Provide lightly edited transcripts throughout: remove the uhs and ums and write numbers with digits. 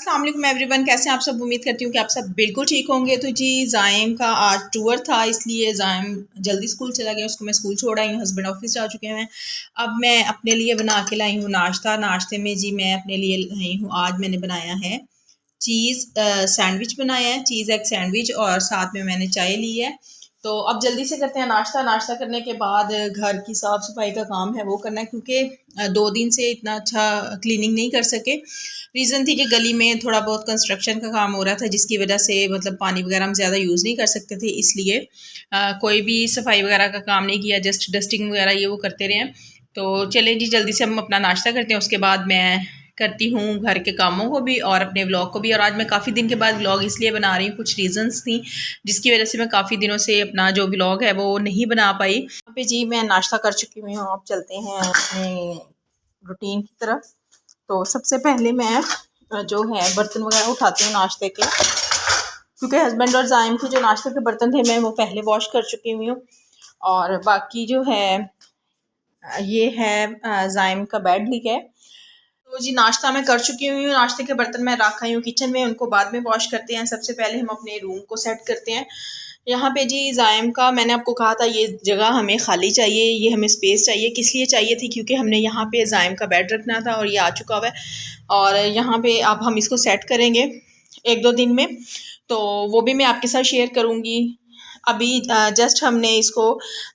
अस्सलाम वालेकुम एवरीवन, कैसे हैं आप सब। उम्मीद करती हूँ कि आप सब बिल्कुल ठीक होंगे। तो जी ज़ाइम का आज टूर था, इसलिए ज़ाइम जल्दी स्कूल चला गया। उसको मैं स्कूल छोड़ आई हूँ, हस्बैंड ऑफिस जा चुके हैं। अब मैं अपने लिए बना के लाई हूँ नाश्ता। नाश्ते में जी मैं अपने लिए लाई हूँ, आज मैंने बनाया है चीज़ सैंडविच बनाया है, चीज़ एग सैंडविच, और साथ में मैंने चाय ली है। तो अब जल्दी से करते हैं नाश्ता। नाश्ता करने के बाद घर की साफ़ सफाई का काम है वो करना है, क्योंकि 2 दिन से इतना अच्छा क्लीनिंग नहीं कर सके। रीज़न थी कि गली में थोड़ा बहुत कंस्ट्रक्शन का काम हो रहा था, जिसकी वजह से मतलब पानी वगैरह हम ज़्यादा यूज़ नहीं कर सकते थे, इसलिए कोई भी सफाई वगैरह का काम नहीं किया, जस्ट डस्टिंग वगैरह ये वो करते रहे हैं। तो चलें जी जल्दी से हम अपना नाश्ता करते हैं, उसके बाद मैं करती हूँ घर के कामों को भी और अपने व्लॉग को भी। और आज मैं काफ़ी दिन के बाद व्लॉग इसलिए बना रही हूँ, कुछ रीजंस थी जिसकी वजह से मैं काफ़ी दिनों से अपना जो व्लॉग है वो नहीं बना पाई। यहाँ पे जी मैं नाश्ता कर चुकी हुई हूँ। अब चलते हैं अपने रूटीन की तरफ। तो सबसे पहले मैं जो है बर्तन वगैरह उठाती हूँ नाश्ते के, क्योंकि हस्बैंड और ज़ाइम के जो नाश्ते के बर्तन थे मैं वो पहले वॉश कर चुकी हुई हूँ। और बाकी जो है ये है ज़ाइम का बेड लीक है। तो जी नाश्ता मैं कर चुकी हुई हूँ, नाश्ते के बर्तन मैं रख आई हूँ किचन में, उनको बाद में वॉश करते हैं। सबसे पहले हम अपने रूम को सेट करते हैं। यहाँ पे जी ज़ाइम का मैंने आपको कहा था ये जगह हमें खाली चाहिए, ये हमें स्पेस चाहिए। किस लिए चाहिए थी, क्योंकि हमने यहाँ पे ज़ाइम का बेड रखना था और ये आ चुका हुआ है, और यहाँ पे अब हम इसको सेट करेंगे 1-2 दिन में। तो वो भी मैं आपके साथ शेयर करूँगी। अभी जस्ट हमने इसको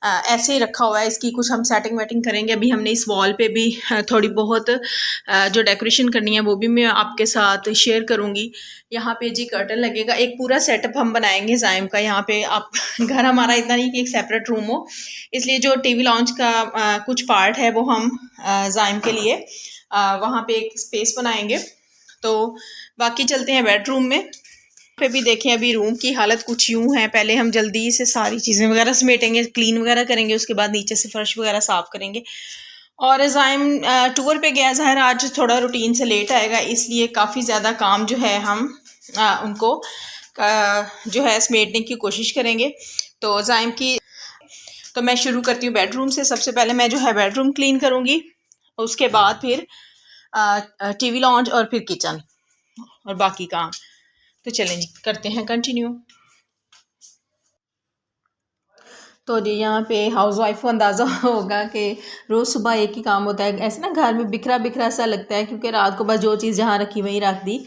ऐसे ही रखा हुआ है, इसकी कुछ हम सेटिंग वेटिंग करेंगे। अभी हमने इस वॉल पे भी थोड़ी बहुत जो डेकोरेशन करनी है वो भी मैं आपके साथ शेयर करूँगी। यहाँ पे जी कर्टन लगेगा, एक पूरा सेटअप हम बनाएंगे ज़ाइम का। यहाँ पे आप घर हमारा इतना नहीं कि एक सेपरेट रूम हो, इसलिए जो टीवी लॉन्च का कुछ पार्ट है वो हम ज़ाइम के लिए वहाँ पे एक स्पेस बनाएंगे। तो बाकी चलते हैं बेडरूम में। पे भी देखें अभी रूम की हालत कुछ यूं है। पहले हम जल्दी से सारी चीज़ें वगैरह समेटेंगे, क्लीन वगैरह करेंगे, उसके बाद नीचे से फर्श वगैरह साफ़ करेंगे। और ज़ाइम टूर पे गया, ज़ाहिर आज थोड़ा रूटीन से लेट आएगा, इसलिए काफ़ी ज़्यादा काम जो है हम उनको जो है समेटने की कोशिश करेंगे। तो ज़ाइम की तो मैं शुरू करती हूँ बेडरूम से। सबसे पहले मैं जो है बेडरूम क्लीन करूँगी, उसके बाद फिर टीवी लॉन्च और फिर किचन और बाकी काम। तो चलें जी करते हैं कंटिन्यू। तो जी यहाँ पे हाउस वाइफ को अंदाज़ा होगा कि रोज़ सुबह एक ही काम होता है। ऐसे ना घर में बिखरा बिखरा सा लगता है, क्योंकि रात को बस जो चीज़ जहाँ रखी वहीं रख दी।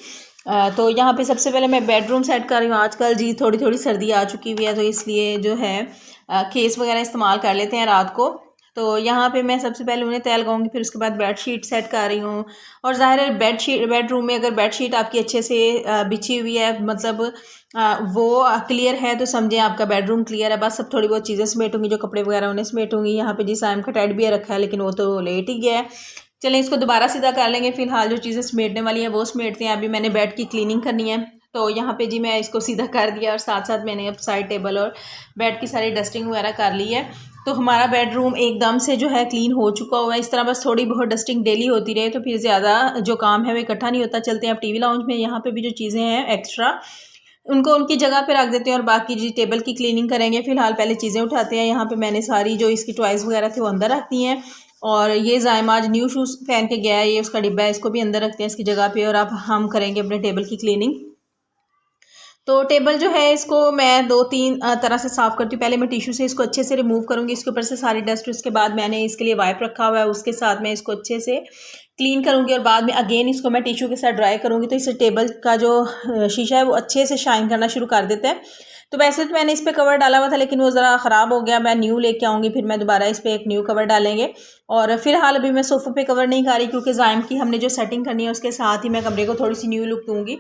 तो यहाँ पे सबसे पहले मैं बेडरूम सेट कर रही हूँ। आजकल जी थोड़ी थोड़ी सर्दी आ चुकी हुई है, तो इसलिए जो है केस वगैरह इस्तेमाल कर लेते हैं रात को। तो यहाँ पे मैं सबसे पहले उन्हें तैयार लगाऊंगी, फिर उसके बाद बेड शीट सेट कर रही हूँ। और ज़ाहिर है बेडरूम में अगर बेड शीट आपकी अच्छे से बिछी हुई है, मतलब वो क्लियर है, तो समझें आपका बेडरूम क्लियर है। बस सब थोड़ी बहुत चीज़ें समेटूंगी, जो कपड़े वगैरह उन्हें समेटूंगी। यहाँ पे जी ज़ाइम का टेडी बियर रखा है, लेकिन वो तो लेट ही गया है। चलें इसको दोबारा सीधा कर लेंगे। फिलहाल जो चीज़ें समेटने वाली हैं वो समेटते हैं। अभी मैंने बेड की क्लीनिंग करनी है, तो यहाँ पे जी मैं इसको सीधा कर दिया, और साथ साथ मैंने अब साइड टेबल और बेड की सारी डस्टिंग वगैरह कर ली है। तो हमारा बेडरूम एकदम से जो है क्लीन हो चुका हुआ है। इस तरह बस थोड़ी बहुत डस्टिंग डेली होती रहे तो फिर ज़्यादा जो काम है वो इकट्ठा नहीं होता। चलते हैं अब टीवी लाउंज में। यहाँ पे भी जो चीज़ें हैं एक्स्ट्रा, उनको उनकी जगह पे रख देते हैं, और बाकी जी टेबल की क्लीनिंग करेंगे। फिलहाल पहले चीज़ें उठाते हैं। यहाँ पे मैंने सारी जो इसकी टॉयज़ वगैरह थे वो अंदर रख दी हैं, और ये ज़ाइम आज न्यू शूज़ पहन के गया है, ये उसका डिब्बा है, इसको भी अंदर रखते हैं इसकी जगह पे। और अब हम करेंगे अपने टेबल की क्लीनिंग। तो टेबल जो है इसको मैं 2-3 तरह से साफ़ करती हूँ। पहले मैं टिश्यू से इसको अच्छे से रिमूव करूँगी, इसके ऊपर से सारी डस्ट। उसके बाद मैंने इसके लिए वाइप रखा हुआ है, उसके साथ मैं इसको अच्छे से क्लीन करूँगी, और बाद में अगेन इसको मैं टिश्यू के साथ ड्राई करूँगी। तो इससे टेबल का जो शीशा है वो अच्छे से शाइन करना शुरू कर देता है। तो वैसे तो मैंने इस पर कवर डाला हुआ था, लेकिन वो ज़रा ख़राब हो गया। मैं न्यू लेके आऊँगी, फिर मैं दोबारा इस पर एक न्यू कवर डालेंगे। और फिलहाल अभी मैं सोफ़े पे कवर नहीं कर रही, क्योंकि ज़ाइम की हमने जो सेटिंग करनी है उसके साथ ही मैं कमरे को थोड़ी सी न्यू लुक दूँगी।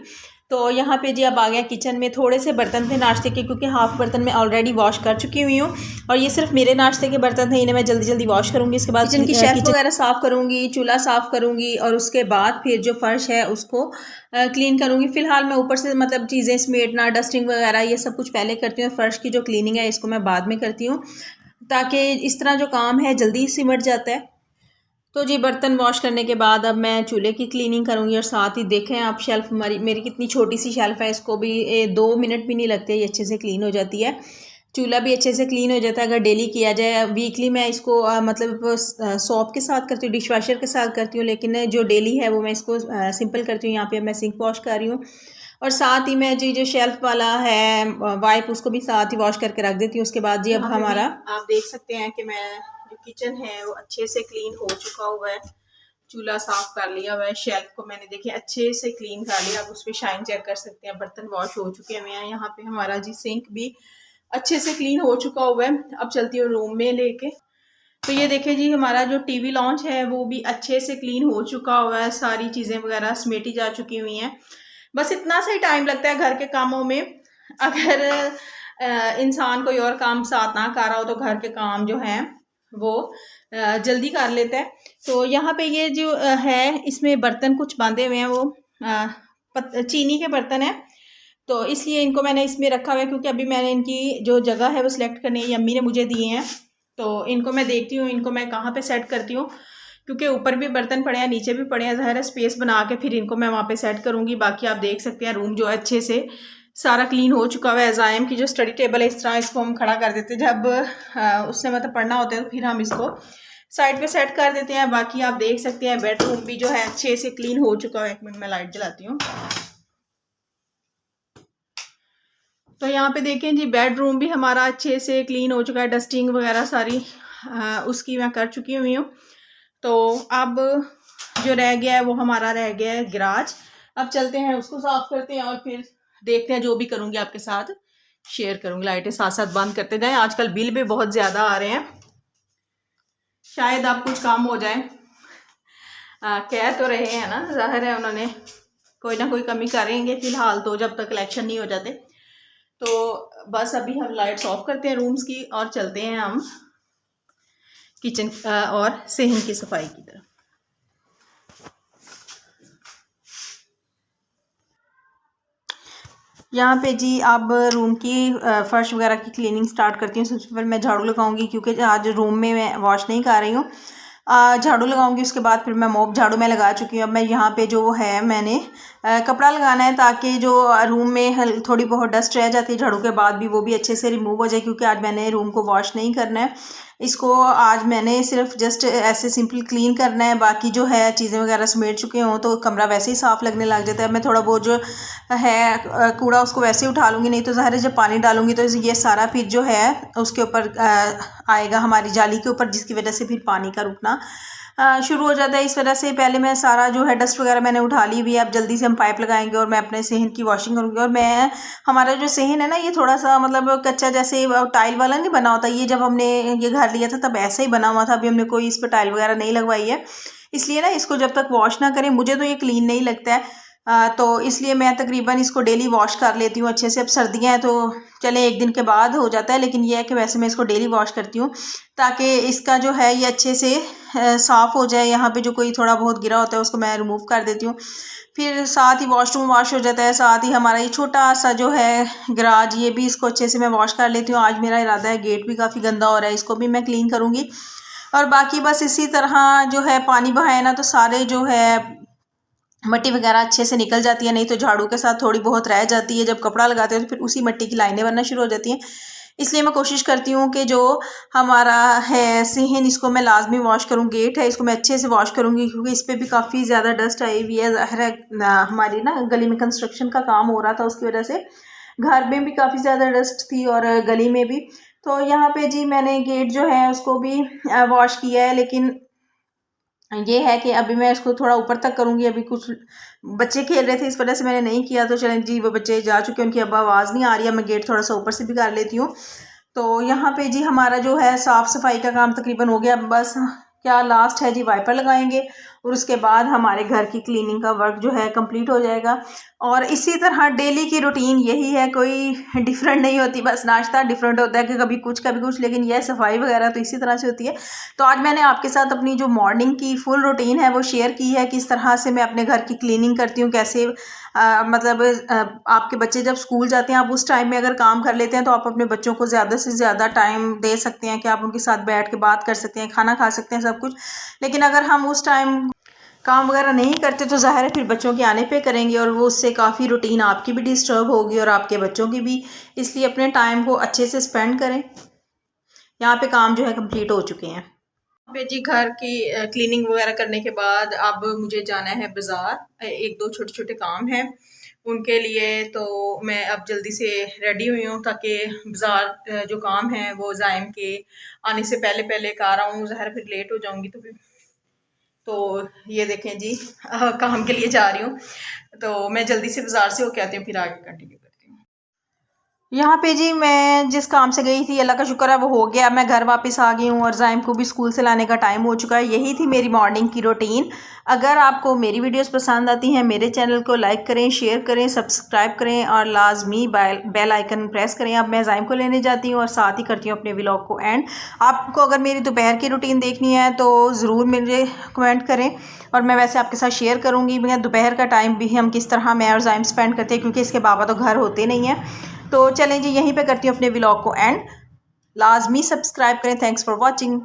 तो यहाँ पे जी अब आ गया किचन में। थोड़े से बर्तन थे नाश्ते के, क्योंकि हाफ़ बर्तन मैं ऑलरेडी वॉश कर चुकी हुई हूँ, और ये सिर्फ मेरे नाश्ते के बर्तन थे, इन्हें मैं जल्दी जल्दी वॉश करूँगी। इसके बाद किचन की शेल्फ वगैरह साफ़ करूँगी, चूल्हा साफ़ करूँगी, और उसके बाद फिर जो फ़र्श है उसको क्लीन करूँगी। फ़िलहाल मैं ऊपर से मतलब चीज़ें समेटना, डस्टिंग वगैरह ये सब कुछ पहले करती हूँ। फ़र्श की जो क्लीनिंग है इसको मैं बाद में करती हूँ, ताकि इस तरह जो काम है जल्दी सिमट जाता है। तो जी बर्तन वॉश करने के बाद अब मैं चूल्हे की क्लीनिंग करूँगी, और साथ ही देखें आप शेल्फ़ मेरी कितनी छोटी सी शेल्फ़ है, इसको भी 2 मिनट भी नहीं लगते, ये अच्छे से क्लीन हो जाती है। चूल्हा भी अच्छे से क्लीन हो जाता है अगर डेली किया जाए। वीकली मैं इसको मतलब सॉप के साथ करती हूँ, डिश वॉशर के साथ करती हूँ, लेकिन जो डेली है वो मैं इसको सिंपल करती हूँ। यहाँ पे मैं सिंक वॉश कर रही हूँ और साथ ही मैं जी जो शेल्फ वाला है वाइप उसको भी साथ ही वॉश करके रख देती हूँ। उसके बाद जी अब हमारा आप देख सकते हैं कि मैं जो किचन है वो अच्छे से क्लीन हो चुका हुआ है। चूल्हा साफ कर लिया हुआ है, शेल्फ को मैंने देखिए अच्छे से क्लीन कर लिया। आप उस पर शाइन चेक कर सकते हैं, बर्तन वॉश हो चुके हैं। यहाँ पे हमारा जी सिंक भी अच्छे से क्लीन हो चुका हुआ है। अब चलती हूँ रूम में लेके। तो ये देखिए जी हमारा जो टीवी लॉन्च है वो भी अच्छे से क्लीन हो चुका हुआ है, सारी चीज़ें वगैरह समेटी जा चुकी हुई हैं। बस इतना सा ही टाइम लगता है घर के कामों में। अगर इंसान कोई और काम साथ ना कर रहा हो तो घर के काम जो हैं वो जल्दी कर लेता है। तो यहाँ पे ये जो है इसमें बर्तन कुछ बांधे हुए हैं, वो चीनी के बर्तन है, तो इसलिए इनको मैंने इसमें रखा हुआ है क्योंकि अभी मैंने इनकी जो जगह है वो सिलेक्ट करनी है, अम्मी ने मुझे दिए हैं। तो इनको मैं देखती हूँ इनको मैं कहाँ पे सेट करती हूँ, क्योंकि ऊपर भी बर्तन पड़े हैं नीचे भी पड़े हैं। ज़ाहिर है स्पेस बना के फिर इनको मैं वहाँ पे सेट करूँगी। बाकी आप देख सकते हैं रूम जो अच्छे से सारा क्लीन हो चुका हुआ है। ज़ायम की जो स्टडी टेबल है इस तरह इसको हम खड़ा कर देते हैं, जब उसने मतलब पढ़ना होता है तो फिर हम इसको साइड पे सेट कर देते हैं। बाकी आप देख सकते हैं बेडरूम भी जो है अच्छे से क्लीन हो चुका है। 1 मिनट में लाइट जलाती हूँ। तो यहाँ पे देखें जी बेडरूम भी हमारा अच्छे से क्लीन हो चुका है, डस्टिंग वगैरह सारी उसकी मैं कर चुकी हुई हूँ। तो अब जो रह गया है वो हमारा रह गया है गैराज। अब चलते हैं उसको साफ करते हैं और फिर देखते हैं, जो भी करूँगी आपके साथ शेयर करूँगी। लाइटें साथ साथ बंद करते जाएं, आजकल बिल भी बहुत ज़्यादा आ रहे हैं, शायद अब कुछ काम हो जाए। कह तो रहे हैं ना, जाहिर है उन्होंने कोई ना कोई कमी करेंगे फिलहाल, तो जब तक इलेक्शन नहीं हो जाते। तो बस अभी हम लाइट्स ऑफ करते हैं रूम्स की और चलते हैं हम किचन और सहन की सफाई की तरफ। यहाँ पे जी अब रूम की फर्श वगैरह की क्लीनिंग स्टार्ट करती हूँ। सबसे पहले मैं झाड़ू लगाऊंगी क्योंकि आज रूम में मैं वॉश नहीं कर रही हूँ। झाड़ू लगाऊंगी, उसके बाद फिर मैं मॉप झाड़ू में लगा चुकी हूँ। अब मैं यहाँ पे जो है मैंने कपड़ा लगाना है ताकि जो रूम में थोड़ी बहुत डस्ट रह जाती है झाड़ू के बाद भी वो भी अच्छे से रिमूव हो जाए, क्योंकि आज मैंने रूम को वॉश नहीं करना है। इसको आज मैंने सिर्फ जस्ट ऐसे सिंपल क्लीन करना है। बाकी जो है चीज़ें वगैरह समेट चुके हों तो कमरा वैसे ही साफ़ लगने लग जाता है। मैं थोड़ा बहुत जो है कूड़ा उसको वैसे ही उठा लूँगी, नहीं तो ज़ाहिर है जब पानी डालूँगी तो ये सारा फिर जो है उसके ऊपर आएगा, हमारी जाली के ऊपर, जिसकी वजह से फिर पानी का रुकना शुरू हो जाता है। इस वजह से पहले मैं सारा जो है डस्ट वगैरह मैंने उठा ली हुई है। अब जल्दी से हम पाइप लगाएंगे और मैं अपने सहन की वॉशिंग करूँगी। और मैं हमारा जो सहन है ना ये थोड़ा सा मतलब कच्चा जैसे टाइल वाला नहीं बना होता, ये जब हमने ये घर लिया था तब ऐसा ही बना हुआ था। अभी हमने कोई इस पर टाइल वगैरह नहीं लगवाई है, इसलिए ना इसको जब तक वॉश ना करें मुझे तो ये क्लीन नहीं लगता है। तो इसलिए मैं तकरीबन इसको डेली वॉश कर लेती हूँ अच्छे से। अब सर्दियाँ हैं तो चले 1 दिन के बाद हो जाता है, लेकिन यह है कि वैसे मैं इसको डेली वॉश करती हूँ ताकि इसका जो है ये अच्छे से साफ़ हो जाए। यहाँ पे जो कोई थोड़ा बहुत गिरा होता है उसको मैं रिमूव कर देती हूँ। फिर साथ ही वॉशरूम वॉश हो जाता है, साथ ही हमारा ये छोटा सा जो है गराज ये भी इसको अच्छे से मैं वॉश कर लेती हूँ। आज मेरा इरादा है, गेट भी काफ़ी गंदा हो रहा है, इसको भी मैं क्लीन करूँगी। और बाकी बस इसी तरह जो है पानी बहाए ना तो सारे जो है मट्टी वगैरह अच्छे से निकल जाती है, नहीं तो झाड़ू के साथ थोड़ी बहुत रह जाती है। जब कपड़ा लगाते हैं तो फिर उसी मट्टी की लाइनें बनना शुरू हो जाती हैं। इसलिए मैं कोशिश करती हूँ कि जो हमारा है सहन इसको मैं लाजमी वॉश करूँ। गेट है इसको मैं अच्छे से वॉश करूँगी क्योंकि इस पर भी काफ़ी ज़्यादा डस्ट आई हुई है। ज़ाहिर है हमारी ना गली में कंस्ट्रक्शन का काम हो रहा था, उसकी वजह से घर में भी काफ़ी ज़्यादा डस्ट थी और गली में भी। तो यहाँ पे जी मैंने गेट जो है उसको भी वॉश किया है, लेकिन ये है कि अभी मैं इसको थोड़ा ऊपर तक करूँगी। अभी कुछ बच्चे खेल रहे थे इस वजह से मैंने नहीं किया। तो चलें जी वो बच्चे जा चुके हैं, उनकी अब आवाज़ नहीं आ रही है। मैं गेट थोड़ा सा ऊपर से भी कर लेती हूँ। तो यहाँ पे जी हमारा जो है साफ़ सफाई का काम तकरीबन हो गया। बस क्या लास्ट है जी, वाइपर लगाएंगे और उसके बाद हमारे घर की क्लीनिंग का वर्क जो है कंप्लीट हो जाएगा। और इसी तरह डेली की रूटीन यही है, कोई डिफरेंट नहीं होती, बस नाश्ता डिफरेंट होता है कि कभी कुछ, लेकिन यह सफाई वगैरह तो इसी तरह से होती है। तो आज मैंने आपके साथ अपनी जो मॉर्निंग की फुल रूटीन है वो शेयर की है, किस तरह से मैं अपने घर की क्लीनिंग करती हूँ, कैसे मतलब आपके बच्चे जब स्कूल जाते हैं आप उस टाइम में अगर काम कर लेते हैं तो आप अपने बच्चों को ज़्यादा से ज़्यादा टाइम दे सकते हैं कि आप उनके साथ बैठ के बात कर सकते हैं, खाना खा सकते हैं, सब कुछ। लेकिन अगर हम उस टाइम काम वगैरह नहीं करते तो ज़ाहिर है फिर बच्चों के आने पे करेंगे, और वो उससे काफ़ी रूटीन आपकी भी डिस्टर्ब होगी और आपके बच्चों की भी। इसलिए अपने टाइम को अच्छे से स्पेंड करें। यहाँ पे काम जो है कंप्लीट हो चुके हैं। पे जी घर की क्लीनिंग वगैरह करने के बाद अब मुझे जाना है बाज़ार। एक दो छोटे छोटे काम हैं उनके लिए, तो मैं अब जल्दी से रेडी हुई हूँ ताकि बाज़ार जो काम है वो ज़ाइम के आने से पहले पहले कर आऊँ। ज़ाहिर फिर लेट हो जाऊँगी तो ये देखें जी काम के लिए जा रही हूँ, तो मैं जल्दी से बाज़ार से होके आती हूँ, फिर आगे कंटिन्यू करती हूँ। यहाँ पे जी मैं जिस काम से गई थी अल्लाह का शुक्र है वो हो गया, मैं घर वापस आ गई हूँ और ज़ाइम को भी स्कूल से लाने का टाइम हो चुका है। यही थी मेरी मॉर्निंग की रूटीन। अगर आपको मेरी वीडियोस पसंद आती हैं मेरे चैनल को लाइक करें, शेयर करें, सब्सक्राइब करें और लाजमी बेल आइकन प्रेस करें। अब मैं ज़ाइम को लेने जाती हूँ और साथ ही करती हूँ अपने व्लॉग को एंड। आपको अगर मेरी दोपहर की रूटीन देखनी है तो ज़रूर मुझे कमेंट करें और मैं वैसे आपके साथ शेयर करूँगी मैं दोपहर का टाइम भी हम किस तरह मैं और ज़ाइम स्पेंड करते हैं, क्योंकि इसके बाबा तो घर होते नहीं हैं। तो चलें जी यहीं पे करती हूँ अपने व्लॉग को एंड। लाजमी सब्सक्राइब करें। Thanks for watching.